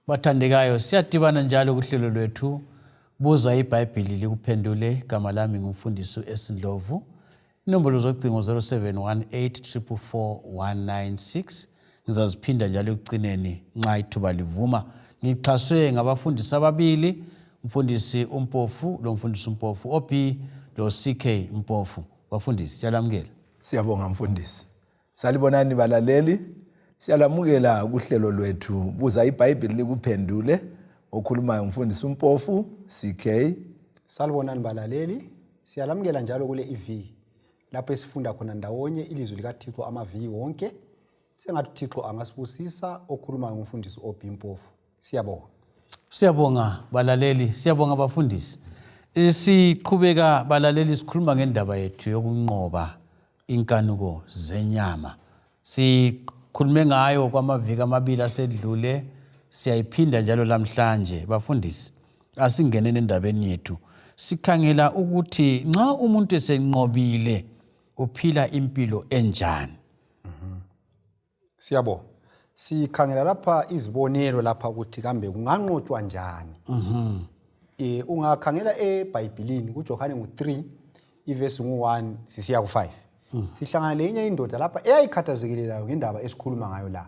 Bathandekayo siyadibana njalo kuhlelo lwethu buza iBhayibhili likuphendule. Gama lami ngumfundisi Esindlovu. Inombolo zocingo 0718444196. Ngizaziphinda njalo ekucineni nxa ithuba livuma. Ngixhaswe ngabafundisi ababili, umfundisi uMpofu lo mfundisi uMpofu OP lo CK Mpofu. Bafundisi siyalamukela. Siyabonga mfundisi. Salibonani balaleli. Siyalamukela kuhlelo lwethu buza iBhayibhili likuphendule. Okhulumayo umfundisi uMpofu CK. Salibonani balaleli. Siyalamukela njalo kule iviki lapho esifunda khona ndawonye ilizwi likaThixo amaviki wonke. Sengathi uThixo angasibusisa. Okhulumayo umfundisi OP Mpofu. Siyabonga. Siyabonga balaleli, siyabonga bafundisi. Siqhubeka balaleli sikhuluma ngendaba yethu yokunqoba inkanuko zenyama. Sikhulume ngayo kwamaviki amabili asedlule, siyayiphinda njalo namhlanje bafundisi. Asingenene endabeni yethu. Sikhangela ukuthi nxa umuntu esenqobile uphila impilo enjani. Siyabonga. Sikhangela lapha izibonelo lapha ukuthi kambe kunganqotshwa njani. Ungakhangela eBhayibhilini kuJohane 3 ivesi 1 sisiya ku5. Sihlangana lenye indoda lapha eyayikhathazekile ngendaba esikhuluma ngayo la.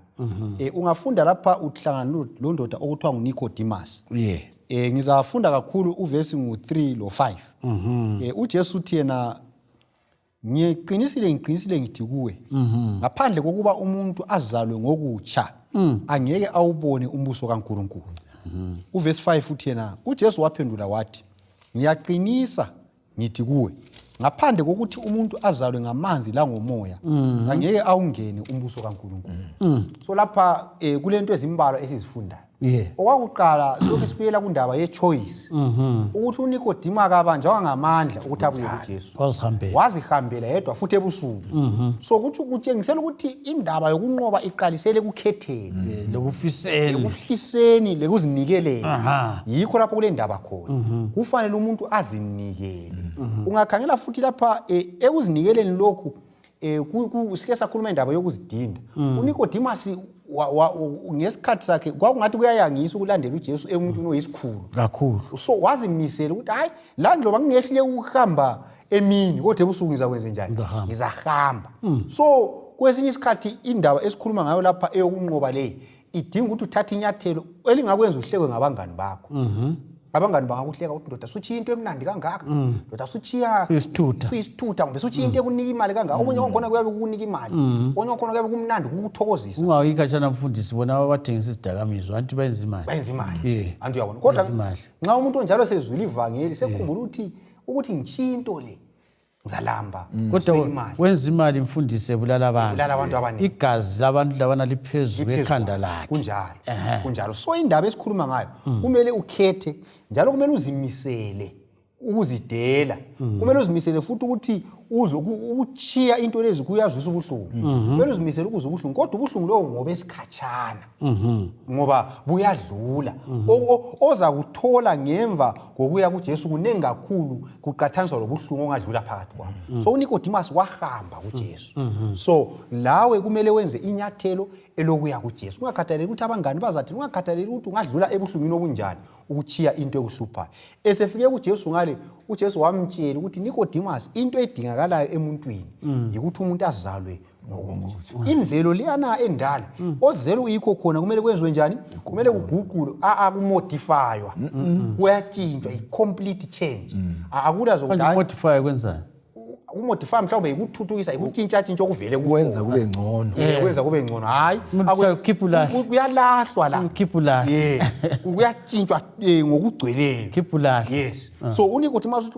Ungafunda lapha uhlangana lo ndoda okuthiwa nguNicodemus. Ngizafunda kakhulu uvesi 3 lo 5. uJesu uthi yena ngiqinisile ngithi kuwe ngaphandle kokuba umuntu azalwe ngokutsha angeke awubone umbuso kaNkulunkulu. Uvesi 5 uthi yena uJesu waphendula wathi ngiyaqinisa ngithi kuwe ngaphandle kokuthi umuntu azalwe ngamanzi la ngomoya angeke awungene umbuso kaNkulunkulu. So lapha kulento ezimbalwa esizifundayo. Okwakuqala lokho sibuyela kundaba yechoice. Ukuthi uNicodemus akabanjwa ngamandla ukuthi abuye kuJesu. Wazihambela yedwa futhi ebusuku. So kutshengisela ukuthi indaba yokunqoba iqalisele kukhetheni, lekufiseni, lekuzinikeleni. Yikho lapho kule ndaba khona. Kufanele umuntu azinikele. Ungakhangela futhi lapha ekuzinikeleni lokhu sike sakhuluma indaba yokuzidinda. uNicodemus ngesikhathi sakhe kwakungathi kuyayangisa ukulandela uJesu emuntwini oyisikhulu kakhulu. So wazimisela ukuthi hayi la ndoba ngingehle ukuhamba emini kodwa ebusuku ngizakwenza njani? Ngizahamba. So kwesinye isikhathi indaba esikhuluma ngayo lapha eyokunqoba le idinga ukuthi uthathe inyathelo elingakwenza uhlekwe ngabangani bakho. Abangani bangakuhleka ukuthi ndoda suchiya into emnandi kangaka, ndoda suchiya isithutha ngombe suchiya into ekunika imali kangaka. Omunye wakhona kuyabe kukunika imali, onye wakhona kuyabe kumnandi ukuthokozisa. Ungawuyikhatshana mfundisi bona abathengisa isidakamizwa anti bayenza imali. Anti uyabona. Kodwa nxa umuntu onjalo sezwile ivangeli sekukhumbula ukuthi ngichiya into le ngizalamba. Kodwa wenza imali mfundisi ebulala abantu abaningi. Igazi labantu labana liphezulu ekhanda lakhe. Kunjalo. So indaba esikhuluma ngayo kumele ukhethe njalo kumele uzimisele ukuzidela. Kumele uzimisele futhi ukuthi uchiya into lezi kuyazwisa ubuhlungu. Kumele uzimisele ukuzwa ubuhlungu kodwa ubuhlungu lowo ngoba esikhatshana. Ngoba buyadlula. Oza kuthola ngemva kokuya kuJesu kunengi kakhulu kuqathaniswa lobuhlungu ongadlula phakathi kwabo. So uNicodemus wahamba kuJesu. So lawe kumele wenze inyathelo elokuya kuJesu. Ungakhathaleli ukuthi abangani bazathi, ungakhathaleli ukuthi ungadlula ebuhlungwini obunjani ukuchiya into ekuhluphayo. Esefike kuJesu ngale uJesu wamtshela ukuthi Nicodemus into edingakalayo emuntwini ukuthi umuntu azalwe ngokutsha. Imvelo liyana endala ozelo yikho khona kumele kwenziwe njani? Kumele kuguqulwe akumodifywa. Kuyatshintshwa i-complete change. Akula zokudala modify kwenzani? Ukumodify mhlawumbe ikuthuthukisa ikutshintsha okuvele kwenza kube ngcono. Kwenza kube ngcono. Hayi kuyalahlwa la. Kuyatshintshwa ngokugcweleyo. Yes. So uNicodemus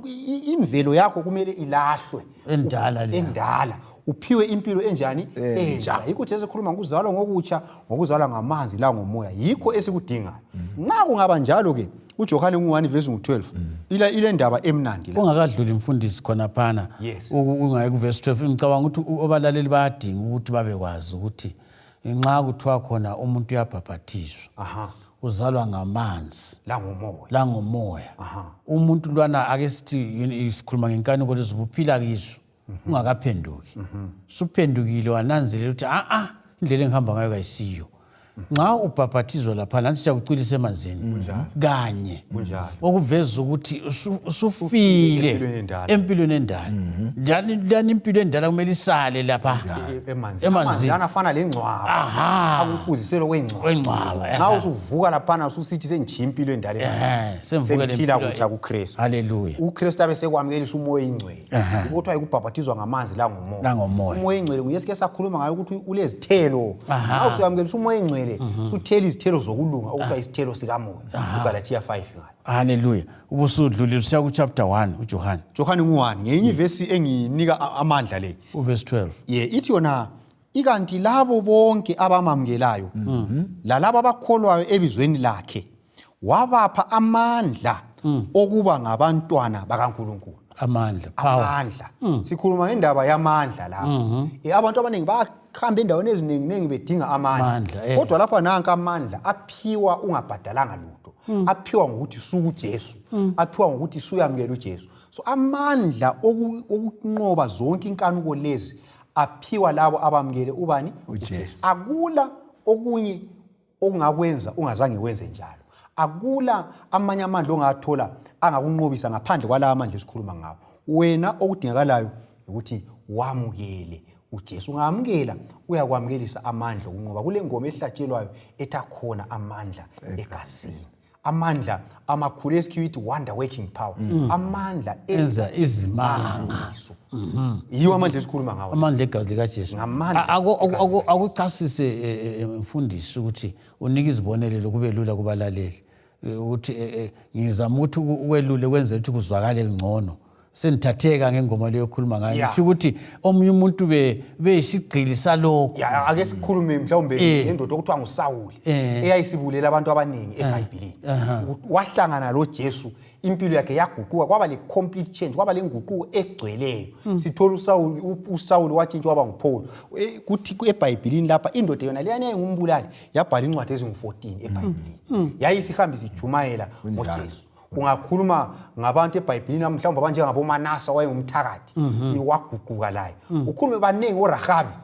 imvelo yakho kumele ilahlwe. Endala. Uphiwe impilo enjani? Entsha. Yikho Jesu ekhuluma ngokuzalwa ngokutsha, ngokuzalwa ngamanzi la ngomoya. Yikho esikudingayo. Nxa kungaba njalo ke uJohane 1 vesi 12 ile ndaba emnandi la. Ungakadluli mfundisi khona phana. Ungayi kuvesi 12 ngicabanga ukuthi obalaleli bayadinga ukuthi babekwazi ukuthi nxa kuthiwa khona umuntu uyabhaphathizwa. Uzalwa ngamanzi la ngomoya. Umuntu lwana ake sithi isikhuluma ngenkanuko lezo buphila kizo ungakaphenduki. Suphendukile wananzelela ukuthi indlela engihamba ngayo kayisiyo. nxa ubhaphathizwa lapha nanti siyakucwilisa emanzini kanye okuveza ukuthi usufile empilweni endala njani impilo endala kumele isale lapha emanzini lana afana lengcwaba akufuziselo kwengcwaba nxa usuvuka lapha ususithi sengijiya impilo endala semphila kutsha kuKristu haleluya uKristu abe sekwamkelisa umoya ingcwele ukuthi ayikubhaphathizwa ngamanzi la ngomoya umoya ingcwele nguyesike sakhuluma ngayo ukuthi ulezithelo nxa usuyamkelisa umoya ingcwele suthela izithelo zokulunga okuthiwa isithelo sikamoya uGalatia 5 ngayo haleluya ubusudlulile siya ku chapter 1 uJohane ngenye ivesi enginika amandla le uverse 12 ithi yona ikanti labo bonke abamamukelayo lalabo abakholwayo ebizweni lakhe wabapha amandla okuba ngabantwana bakaNkulunkulu amandla sikhuluma ngendaba yamandla lapha abantu abaningi bahamba endaweni eziningi bedinga amandla kodwa lapha nanka amandla aphiwa ungabhadalanga lutho aphiwa ngokuthi suku Jesu aphiwa ngokuthi suyamukela uJesu so amandla okunqoba zonke inkanuko lezi aphiwa labo abamukele ubani uJesu akula okunye ongakwenza ungazange wenze njalo akula amanye amandla ongathola angakunqobisa ngaphandle kwalawa amandla esikhuluma ngawo wena okudingakalayo ukuthi wamukele uJesu ungamukela uyakwamukelisa amandla okunqoba kule ngoma ehlatshelwayo ethakhona amandla egazini amandla amakhulu esikhithi wonder working power amandla enza izimangiso yiwo amandla esikhuluma ngawo amandla egazi likaJesu akuchasise mfundisi ukuthi unika izibonelelo kube lula kubalaleli ukuthi ngizama ukuthi ukwelule kwenze ukuthi kuzwakale ngcono senithatheka ngengoma leyo khuluma ngayo ukuthi omunye umuntu beyisigqili salokho ake sikhulume mhlawumbe ngendoda okuthiwa nguSawuli eyayisibulela abantu abaningi eBhayibhelini wahlangana lo Jesu impilo yakhe yaguquka kwaba le complete change kwaba le nguquko egcweleyo sithola uSawuli watshintshwa waba nguPaul kuthi eBhayibhelini lapha indoda yona leyana engumbulali yabhala incwadi ezingu14 eBhayibhelini yayisihambisa ijumayela ngoJesu ungakhuluma ngabantu eBhayibhelini mhlawumbe abanjengabo Manase wayengumthakathi waguquka laye ukhulume baningi oRahabi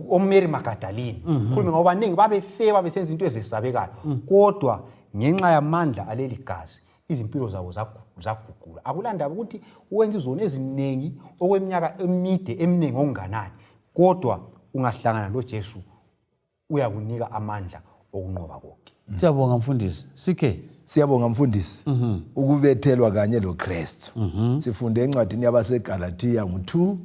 oMary Magdalene ukhulume ngabo baningi babefeba besenza into ezisabekayo kodwa ngenxa yamandla aleli gazi izimpilo zabo zaguqula akulandaba ukuthi uwenza izono eziningi okweminyaka emide eminingi onganani kodwa ungahlangana lo Jesu uyakunika amandla okunqoba konke siyabonga mfundisi siyabonga mfundisi ukubethelwa kanye loKristu sifunde encwadini yabaseGalatia ngo2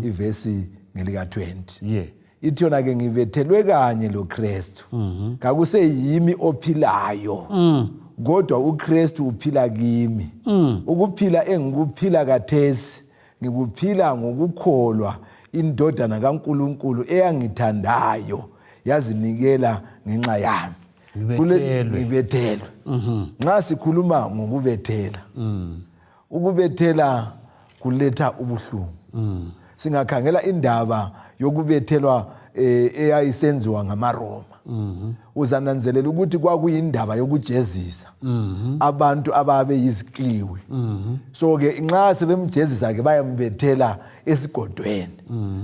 ivesi ngelika 20 ithi yona ke ngibethelwe kanye loKristu kakuseyimi ophilayo kodwa uKristu uphila kimi ukuphila engikuphila kathesi ngikuphila ngokukholwa indodana kaNkuluNkulu eyangithandayo yazinikela ngenxa yami ngibethelwe nxa sikhuluma ngokubethela ukubethela kuletha ubuhlungu singakhangela indaba yokubethelwa eyayisenziwa ngamaRoma uzananzelela ukuthi kwakuyindaba yokujezisa abantu ababe yizikliwe so ke nxa sebemjezisa ke bayambethela esigodweni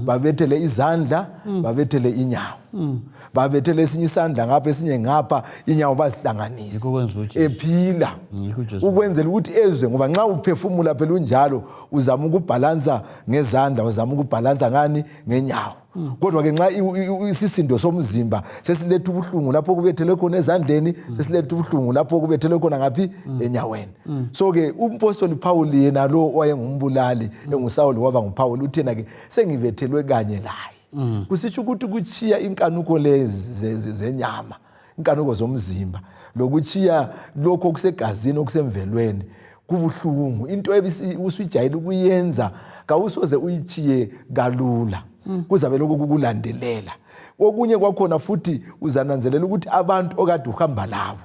babethele izandla babethele inyawo babethele esinye isandla ngapha esinye ngapha inyawo bazihlanganise ephila ukwenzela ukuthi ezwe ngoba nxa uphefumula phela unjalo uzama ukubhalansa ngezandla uzama ukubhalansa ngani ngenyawo kodwa ke nxa isisindo somzimba sesiletha ubuhlungu lapho kubethelwe khona ezandleni sesiletha ubuhlungu lapho kubethelwe khona ngaphi enyaweni so ke umpostoli Paul yena lo wayengumbulali enguSawuli waba nguPaul uthena ke sengibethelwe kanye laye kusitsho ukuthi kuchiya inkanuko lezi zenyama inkanuko zomzimba lokuchiya lokho kusegazini okusemvelweni kubuhlungu into ebusijayile ukuyenza kawusoze uyichiye kalula kuzabe lokho kukulandelela okunye kwakhona futhi uzananzelela ukuthi abantu okade uhamba labo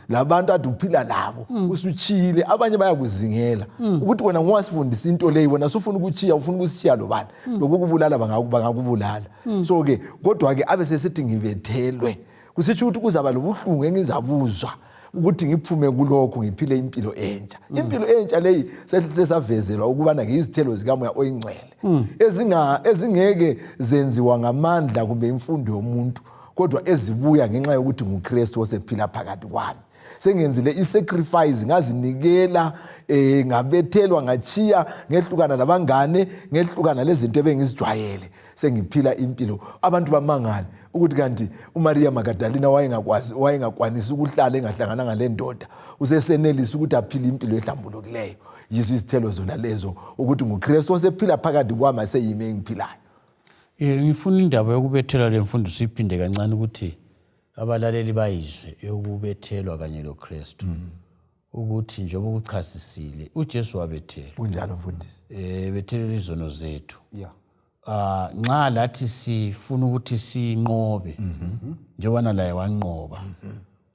labantu ade uphila labo usuchiyile abanye bayakuzingela ukuthi wena ngowasifundisa into leyi wena sufuna ukuchiya ufuna ukusichiya lobani lokukubulala bangakubulala so ke kodwa ke abe sesithi ngibethelwe kusitsho ukuthi kuzaba lobuhlungu engizabuzwa ukuthi ngiphume kulokho ngiphile impilo entsha impilo entsha leyi sesavezelwa ukubana ngizithelo zikamoya oyingcwele ezingeke zenziwa ngamandla kumbe imfundo yomuntu kodwa ezibuya ngenxa yokuthi nguKristu osephila phakathi kwami. Sengenzile isacrifice, ngazinikela, ngabethelwa, ngachiya, ngehlukana nabangane, ngehlukana lezinto ebengizijwayele. Sengiphila impilo. Abantu bamangala ukuthi kanti uMaria Magdalena wayengakwanisi ukuhlala engahlangananga le ndoda. Usesenelisa ukuthi aphile impilo ehlambulukileyo. Yizo izithelo zona lezo ukuthi nguKristu osephila phakathi kwami aseyimi engiphilayo. Ngifuna indaba yokubethelwa lemfundiso iphinde kancane ukuthi abalaleli bayizwe yokubethelwa kanye loKristu. Ukuthi njengoba ukuchasisile uJesu wabethelwa. Kunjalo mfundisi. Bethelwe izono zethu. Nxa lathi sifuna ukuthi sinqobe njengoba laye wanqoba.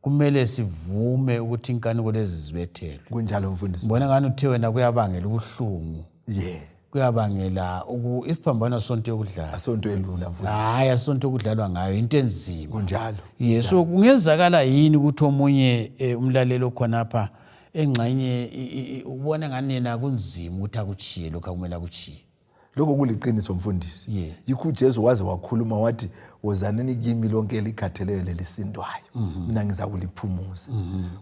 Kumele sivume ukuthi inkanuko lezi zibethelwe. Kunjalo mfundisi. Ngibona ngani uthe wena kuyabangela ubuhlungu. Kuyabangela isiphambano sonto yokudlala. Asonto elula mfundisi. Hayi asonto okudlalwa ngayo into enzima. Kunjalo. So kungenzakala yini ukuthi omunye umlaleli okhonapha engxenye ubone ngani yena kunzima ukuthi akuchiye lokho akumele akuchiye. Lokho kuliqiniso mfundisi. Yikho uJesu waze wakhuluma wathi wozaneni kimi lonke elikhatheleyo lelisindwayo mina ngiza kuliphumuza.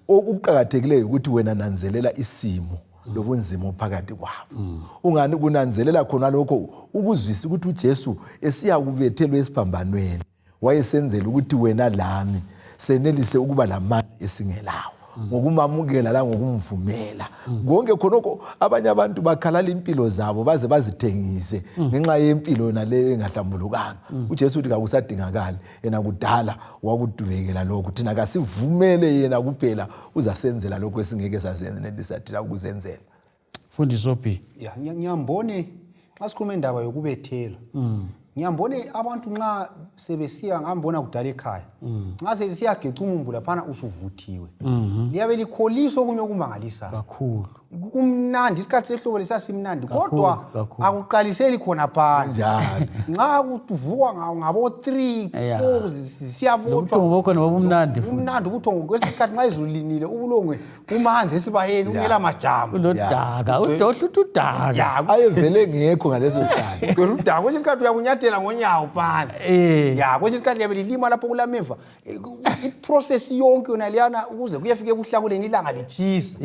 Okuqhakathekileyo ukuthi wena nanzelela isimo lobunzima phakathi kwabo. Ungani kunanzelela khona lokho ukuzwisa ukuthi uJesu esiya kubethelwa esiphambanweni wayesenzela ukuthi wena lami senelise ukuba lamandla esingelawo. Ngokumamukela la ngokumvumela. Konke khonoko abanye abantu bakhalala impilo zabo baze bazithengise ngenxa yempilo yona leyo engahlambulukanga. uJesu uthi akusadingakala yena kudala wakudubekela lokho. Thina kasivumele yena kuphela uzasenzela lokho esingeke sazenelisa thina ukuzenzela. Mfundisi Ophi. Ngiyambone xa sikhuluma indaba yokubethelwa. Ngiyambone abantu nxa sebesiya ngambona kudala ekhaya. Nxa sebesiya geca umumbu laphana usuvuthiwe. Liyabe likholiswa okunye okumangalisayo. Kakhulu. Kumnandi isikhathi sehlobo lesasimnandi kodwa akuqaliseli khona phandle. Nxa kuvukwa ngabo 3 4 siyabotshwa. Ubuthongo khona babumnandi. Umnandi ubuthongo kwesikhathi nxa izulu linile ubulongwe kumanzi esibayeni ungela majama. Ulodaka udaka. Ayevele ngekho ngaleso sikhathi. Udaka kwesinye isikhathi uyakunyathela ngonyawo phansi. Kwesinye isikhathi liyabe lilima lapho kulameva. Iprocess yonke yona liyana ukuze kuyefike ebuhlakuleni ilanga litshisa.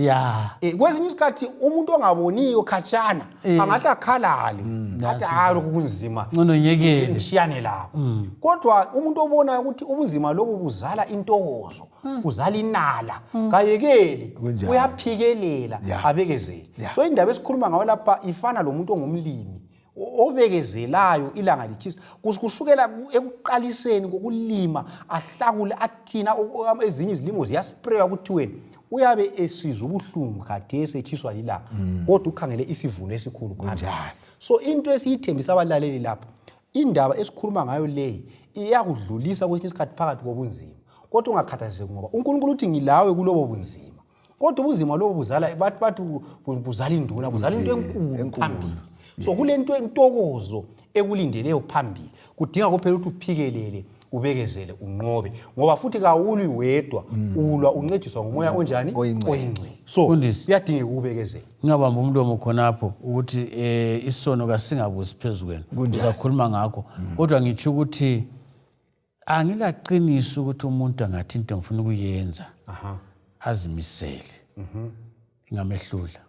Kwesinye isikhathi umuntu ongaboniyo khatshana angahla khalale athi hayi kunzima ngcono nyekele ngishiyane lapho. Kodwa umuntu obona ukuthi ubunzima lobu buzala intokozo, buzala inala, kayekeli, uyaphikelela, abekezele. So indaba esikhuluma ngayo lapha ifana lomuntu ongumlimi obekezelayo ilanga litshisa kusukela ekuqaliseni kokulima ahlakule athina ezinye izilimo ziyaspraywa kuthiweni uyabe esizwa ubuhlungu kade esetshiswa lilanga kodwa ukhangele isivuno esikhulu kanjalo. So into esiyithembisa abalaleli lapha indaba esikhuluma ngayo leyi iyakudlulisa kwesinye isikhathi phakathi kobunzima kodwa ungakhathazeki ngoba uNkulunkulu uthi ngilawe kulobo bunzima kodwa ubunzima lobo buzala bathi buzala induna buzala into enkulu phambili. So kulento entokozo ekulindeleyo phambili kudinga kuphela ukuthi uphikelele ubekezele unqobe ngoba futhi kawuli wedwa ulwa uncediswa ngomoya onjani oyingcwele. So kuyadinga ukubekezela. Ngiyabamba umlomo khonapho ukuthi isono kasingabusi phezukweni uzakhuluma ngakho kodwa ngithi ukuthi angilaqinisa ukuthi umuntu angathi into ngifuna ukuyenza azimisele ingamehlula.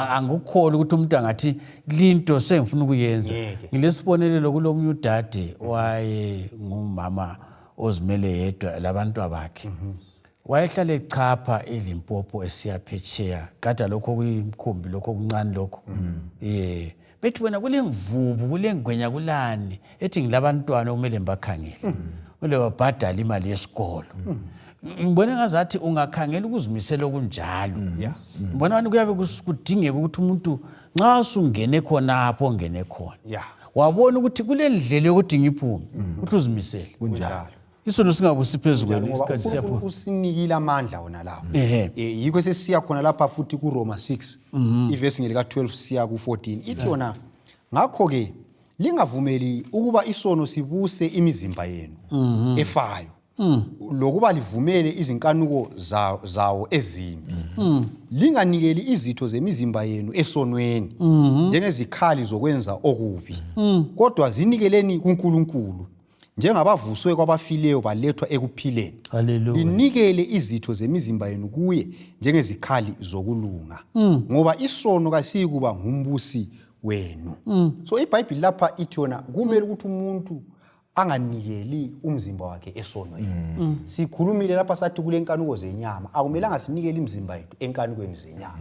Angukholwa ukuthi umuntu angathi linto sengifuna ukuyenza. Ngilesibonelelo kulomunye udade waye ngumama ozimele yedwa labantu abakhe. Wayehlala echapha eLimpopo esiyaphetsheya kade lokho kuyimkhumbi lokho kuncane lokho. Bethi wena kulemvubu kulengwenya kulani ethi ngilabantwana kumele mbakhangele. Ule wabhadala imali yesikolo. Ngibona ngazathi ungakhangela ukuzimisela okunjalo. Ngibona ukuthi kuyabe kudingeka ukuthi umuntu nxa usungene khona apho ongene khona. Wabona ukuthi kule ndlela yokuthi ngiphume ukuthi uzimisele. Kunjalo. Isono singabusi phezukweni isikhathi siyaphuma. Usinikile amandla wona lapho. Yikho sesiya khona lapha futhi kuRoma 6 ivesi ngelika 12 siya ku14 ithi yona ngakho ke lingavumeli ukuba isono sibuse imizimba yenu efayo. Lokuba livumele izinkanuko zawo ezimbi. Linganikeli izitho zemizimba yenu esonweni njengezikhali zokwenza okubi. Kodwa zinikeleni kuNkulunkulu njengabavuswe kwabafileyo balethwa ekuphileni. Hallelujah. Linikele izitho zemizimba yenu kuye njengezikhali zokulunga. Ngoba isono kasikuba ngumbusi wenu. So iBhayibheli lapha ithi yona kumele ukuthi umuntu anganikeli umzimba wakhe esonweni. Sikhulumile lapha sathi kule nkanuko zenyama akumelanga sinikele imizimba yethu enkanukweni zenyama.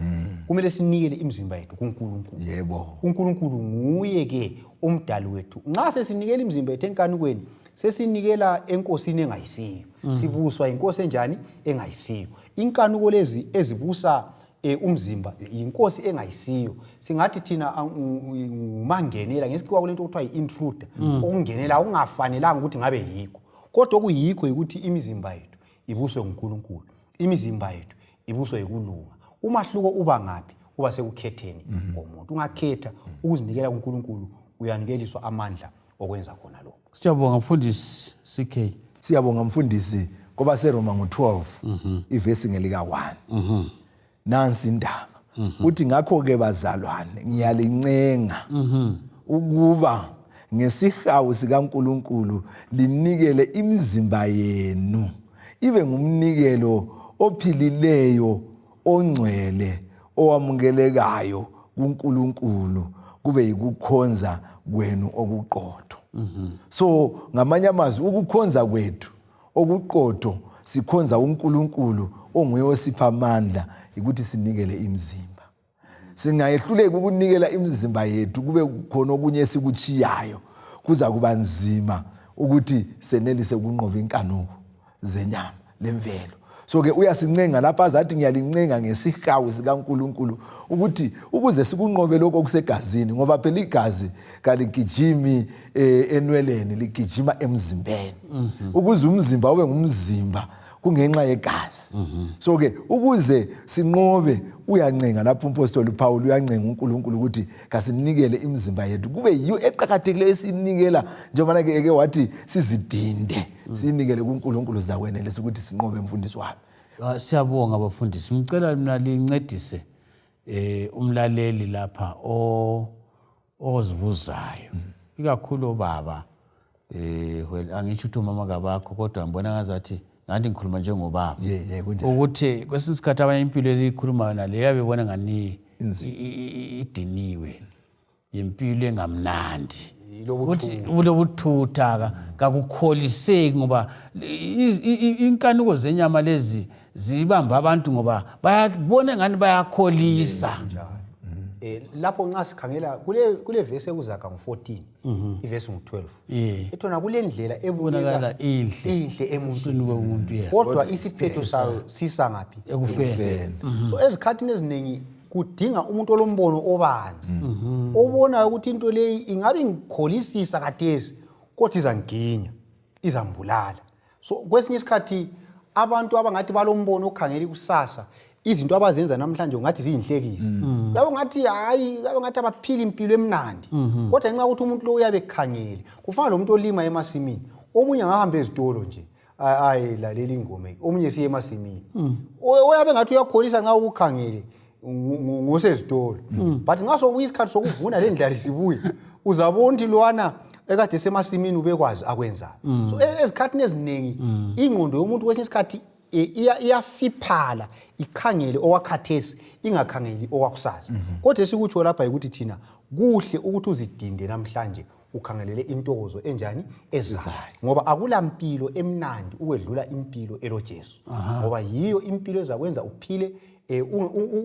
Kumele sinikele imizimba yethu kuNkulunkulu. Yebo. uNkulunkulu nguye ke umdali wethu. Nxa sesinikela imizimba yethu enkanukweni sesinikela enkosini engayisiyo. Sibuswa inkosi enjani engayisiyo. Inkanuko lezi ezibusa umzimba inkosi engayisiyo. Singathi thina umangenela ngesikhiwa kulento okuthiwa yi-intruder. Okungenela ungafanelanga ukuthi ngabe yikho. Kodwa okuyikho ukuthi imizimba yethu ibuswe nguNkulunkulu. Imizimba yethu ibuswe yikulunga. Umahluko uba ngaphi? Uba sekukhetheni komuntu. Ungakhetha ukuzinikela kuNkulunkulu uyanikeliswa amandla okwenza khona lokho. Siyabonga mfundisi CK. Siyabonga mfundisi ngoba seRoma ngo-12 ivesi ngelika 1. Nansi indaba. Uthi ngakho ke bazalwane ngiyalincenga ukuba ngesihawu sikaNkulunkulu linikele imizimba yenu ibe ngumnikelo ophilileyo, ongcwele, owamukelekayo kuNkulunkulu, kube yikukhonza kwenu okuqotho. So ngamanye amazwi ukukhonza kwethu okuqotho sikhonza uNkulunkulu onguye osipha amandla ukuthi sinikele imizimba. Singayehluleka ukunikela imizimba yethu kube khona okunye esikuchiyayo kuza kuba nzima ukuthi senelise ukunqoba inkanuko zenyama lemvelo. So ke uyasincenga lapha azathi ngiyalincenga ngesihawu sikaNkulunkulu ukuthi ukuze sikunqobe lokho okusegazini, ngoba phela igazi kaligijimi enweleni, ligijima emzimbeni. Ukuze umzimba ube ngumzimba kungenxa yegazi. So ke ukuze sinqobe uyancenga lapho umpostoli Paul uyancenga uNkulunkulu ukuthi kasinikele imizimba yethu kube yiyo eqhakathekileyo esinikela, njengoba ke wathi sizidinde sinikele kuNkulunkulu zakwenelisa ukuthi sinqobe umfundisi wami. Siyabonga abafundisi. Ngicela mina lincedise umlaleli lapha ozibuzayo. Ikakhulu obaba angitsho ukuthi umama kabakho kodwa ngibona ngazathi ngathi ngikhuluma njengobaba. Ukuthi kwesinye isikhathi abanye impilo elikhulumayo naleyo yabebona ngani idiniwe. Impilo engamnandi. Ulobuthutha kakukholiseki ngoba inkanuko zenyama lezi zibamba abantu ngoba bayabona ngani bayakholisa. Lapho nxa sikhangela kule verse ekuzaga ngo-14 ivesi ngo-12 ethona kule ndlela ebonakala inhle emuntwini kodwa isiphetho sayo sisangaphi? Ekufeni. So ezikhathini eziningi kudinga umuntu olombono obanzi obonayo ukuthi into leyi ingabe ngikholisisa kathesi kodwa izangiginya, izambulala. So kwesinye isikhathi abantu abangathi balombono okhangela ikusasa izinto abazenza namhlanje ngathi ziyinhlekisa. Yabo ngathi hayi, yabo ngathi abaphila impilo emnandi. Kodwa nxa ukuthi umuntu lo uyabe ekhangele, kufana nomuntu olima emasimini. Omunye angahamba ezitolo nje, ayi lalela ingoma, omunye siye emasimini. Oyabe ngathi uyakholisa nxa ukukhangele ngosezitolo. But ngaso kuyisikhathi sokuvuna le ndlala sibuye, uzabona ukuthi lwana ekade semasimini ubekwazi akwenzayo. So ezikhathini eziningi ingqondo yomuntu kwesinye isikhathi iyafiphala ikhangele owakhathesi ingakhangeli owakusasa. Kodwa esikutsho lapha ukuthi thina kuhle ukuthi uzidinde namhlanje ukhangelele intokozo enjani ezayo, ngoba akulampilo emnandi ukwedlula impilo eloJesu. Ngoba yiyo impilo ezakwenza uphile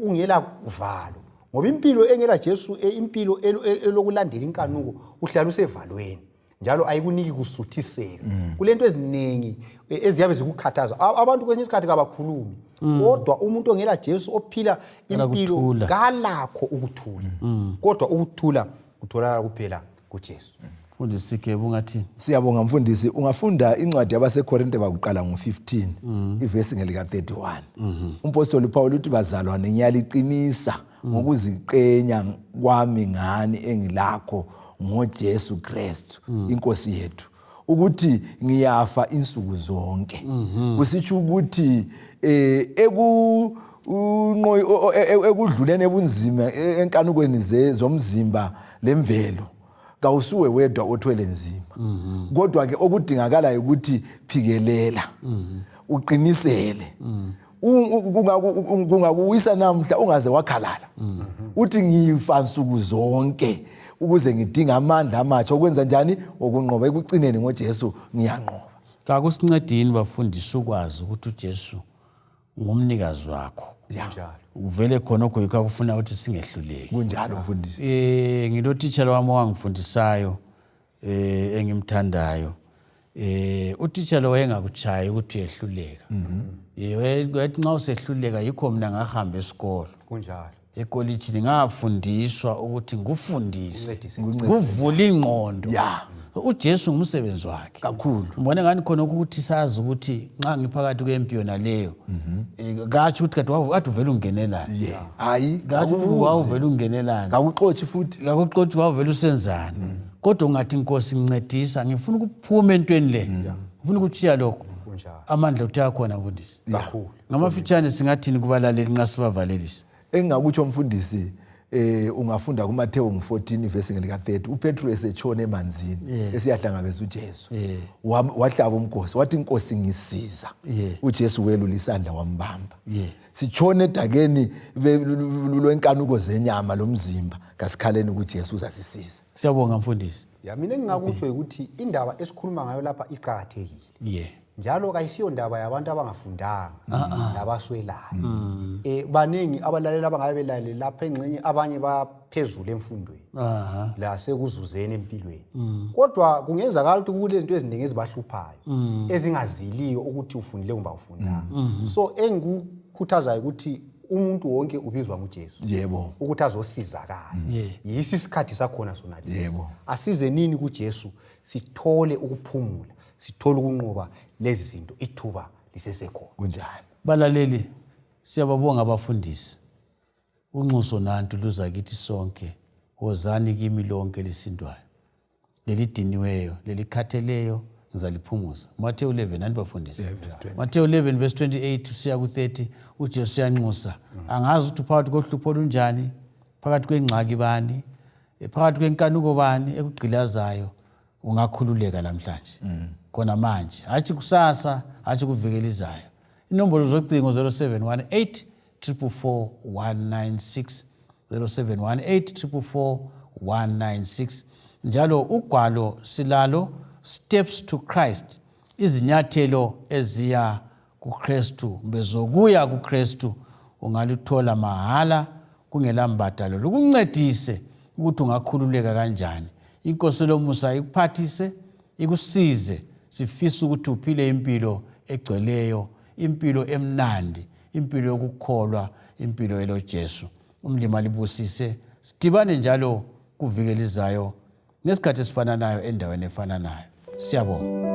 ungela kuvalo, ngoba impilo engela Jesu impilo elokulandela inkanuko uhlala usevalweni njalo ayikuniki kusuthiseka. Kulento eziningi eziyabe zikukhathaza abantu kwesinye isikhathi kabakhulumi, kodwa umuntu ongela Jesu ophila impilo kalakho ukuthula. Kodwa ukuthula kutholakala kuphela kuJesu. Mfundisi ke bungathi siyabonga mfundisi. Ungafunda incwadi yabaseKorinte bakuqala ngo-15 ivesi ngelika 31. Umpostoli Paul uthi bazalwane ngiyaliqinisa ngokuziqenya kwami ngani engilakho ngoJesu Kristu inkosi yethu ukuthi ngiyafa insuku zonke. Kusitsho ukuthi ekudluleni ebunzima enkanukweni zomzimba lemvelo kawusuwe wedwa othwele nzima. Kodwa ke okudingakala ukuthi phikelela, uqinisele. Kungakuwisa namhla ungaze wakhalala. Uthi ngifa nsuku zonke ukuze ngidinga amandla amatsha okwenza njani okunqoba ekucineni ngoJesu ngiyanqoba. Kakusincedini bafundisa ukwazi ukuthi uJesu ngumnikazi wakho. Njalo. Uvele khonokho yikufuna ukuthi singehluleki. Kunjalo mfundisi. Ngilo teacher wami wangifundisayo engimthandayo. Utitsha lo wayengakuchayi ukuthi uyehluleka. Wathi nxa usehluleka yikho mina ngahamba esikolo. Kunjalo. Ekolitshini ngafundiswa ukuthi ngufundise, kuvula ingqondo. uJesu ngumsebenzi wakhe kakhulu. Ngibona ngani khona ukuthi sazi ukuthi nxa ngiphakathi kwempi yona leyo kathi ukuthi kade uvela ungenelana. Hayi kathi wawuvela ungenelana. Kakuxothi futhi. Kakuxothi wawuvela usenzani. Kodwa ungathi Nkosi ngincedisa ngifuna ukuphuma entweni le. Ngifuna ukuchiya lokho. Amandla uthe khona mfundisi. Kakhulu. Ngamafitshane singathini kubalaleli nxa sibavalelisa. Engakutsho mfundisi ungafunda kuMathewu 14 verse lika30 uPetru esetshona emanzini esiyahlangabeza uJesu wahlaba umkhosi wathi Nkosi ngisiza uJesu welula isandla wambamba sitshone edakeni lwenkanuko zenyama lomzimba kasikhaleni kuJesu uzasisiza. Siyabonga mfundisi. Mina engingakutsho ukuthi indaba esikhuluma ngayo lapha iqhakathekile. Njalo kayisiyo ndaba yabantu abangafundanga nabaswelayo. Baningi abalalela abangabe belalela lapha engxenye abanye baphezulu emfundweni. La sekuzuzeni empilweni. Kodwa kungenzakala ukuthi kulezinto eziningi ezibahluphayo ezingaziliyo ukuthi ufundile kumbe ufundanga. So engikukhuthazayo ukuthi umuntu wonke ubizwa nguJesu. Yebo. Ukuthi azosizakala. Yisi isikhathi sakhona sona lesi. Yebo. Asize nini kuJesu sithole ukuphumula. Sithole ukunqoba lezi zinto ithuba lisesekhona. Kunjani? Balaleli siyababonga abafundisi. Unxuso nantu luza kithi sonke. Wozani kimi lonke lisindwayo. Lelidiniweyo, lelikhatheleyo ngizaliphumuza. Mateyu 11 andibafundisi. Mateyu 11 verse 28 siya ku30 uJesu yanxusa. Angazi ukuthi phakathi kohlupho olunjani, phakathi kwengxaki bani, phakathi kwenkanuko bani ekugqilazayo ungakhululeka namhlanje. Kona manje hathi kusasa hathi kuvikelizayo. Inombolo zocingo 0718 444 196 0718 444 196. Njalo ugwalo silalo Steps to Christ, izinyathelo eziya kuKristu, bezokuya kuKristu ungaluthola mahala kungela mbadalo lokuncedise ukuthi ungakhululeka kanjani. Inkosi lomusa ikuphathise ikusize sifisa ukuthi uphile impilo egcweleyo, impilo emnandi, impilo yokukholwa, impilo eloJesu. Umlima libusise sidibane njalo kuvikelizayo ngesikhathi esifananayo endaweni efananayo. Siyabonga.